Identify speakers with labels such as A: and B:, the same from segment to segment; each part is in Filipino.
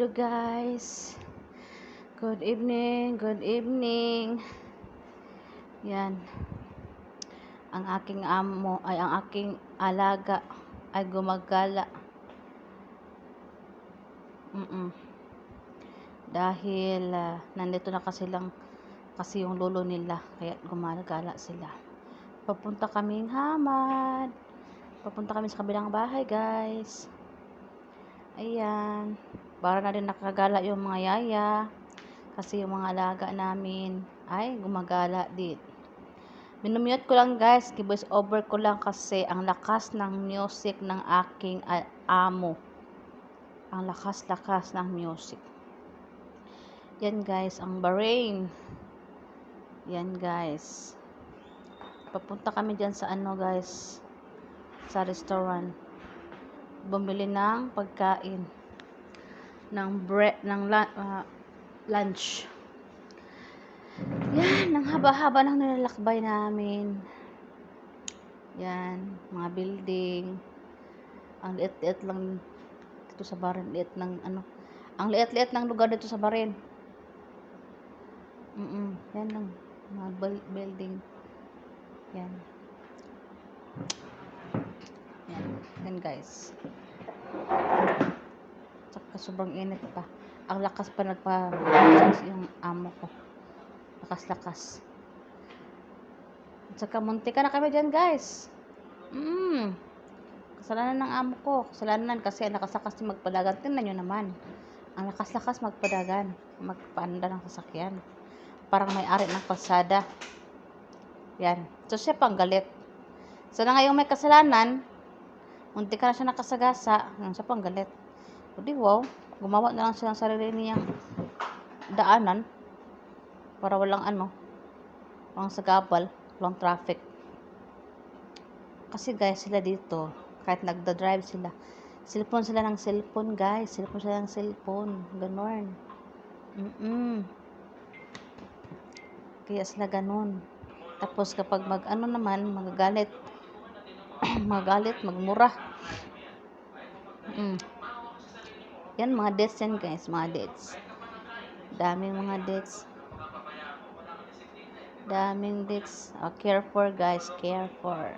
A: Hello guys. Good evening, good evening. Yan. Ang aking amo ay ang aking alaga ay gumagala. Dahil nandito na kasi yung lolo nila, kaya gumagala sila. Papunta kaming Hamad. Papunta kami sa kabilang bahay, guys. Ayan. Para na rin nakagala yung mga yaya. Kasi yung mga alaga namin ay gumagala din. Minumute ko lang guys, voice over ko lang kasi ang lakas ng music ng aking amo. Ang lakas-lakas ng music. Yan guys, ang Bahrain. Yan guys. Papunta kami dyan sa guys, sa restaurant. Bumili ng pagkain. Ng lunch. Yan, ang haba-haba ng nilalakbay namin. Yan, mga building. Ang liit-liit lang dito sa Bahrain, ang liit-liit ng lugar dito sa Bahrain. Yan lang, mga building. Yan. Yan guys. Saka sobrang init pa. Ang lakas pa yung amo ko. Lakas-lakas. Saka munti ka na kami dyan guys. Kasalanan ng amo ko. Kasalanan kasi ang lakas-lakas magpadagan. Tingnan nyo naman. Ang lakas-lakas magpadagan. Magpaanda ng sasakyan. Parang may-ari ng kalsada. Yan. So siya pang galit. So na ngayong may kasalanan, munti ka na siya nakasagasa. Siya pang galit. O di wow. Gumawa na lang siya ng sarili niyang daanan. Para walang walang sagabal, walang traffic. Kasi guys, sila dito, kahit nagda-drive sila, cellphone sila ng cellphone guys, cellphone sila ng cellphone, ganon. Kaya sila ganon. Tapos kapag naman, magagalit, magmura. Yan, mga dates yan guys, mga dates. Daming mga dates. Daming dates. Care for guys, care for.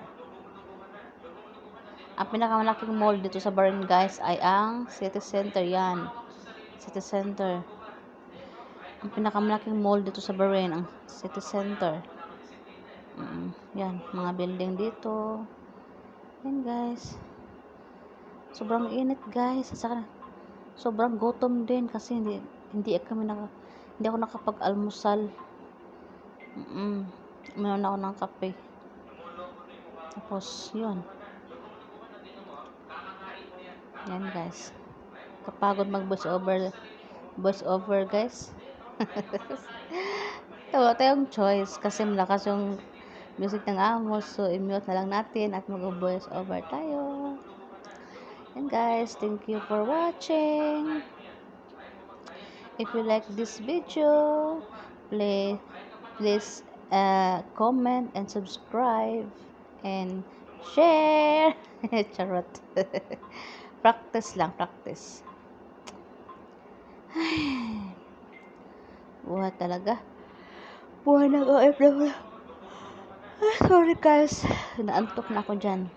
A: Ang pinakamalaking mall dito sa Bahrain guys ay ang City Center. Yan, City Center. Ang pinakamalaking mall dito sa Bahrain, ang City Center. Yan, mga building dito. Yan guys. Sobrang init guys. Saka sobrang gutom din kasi hindi ako nakapag-almusal. Uminom ako ng kape. Tapos yun. Yan guys. Kapagod mag-voice over guys. Ito yung choice kasi malakas yung music ng amo, so i-mute na lang natin at mag-voice over tayo. And guys, thank you for watching. If you like this video, please comment and subscribe and share. Charot. Practice lang, practice. Buhay talaga. Buhay ng OFW. Sorry guys. Naantok na ako dyan.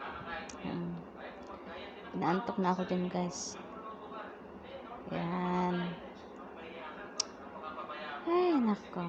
A: Naantok na ako dyan guys. Yan. Ay, nako.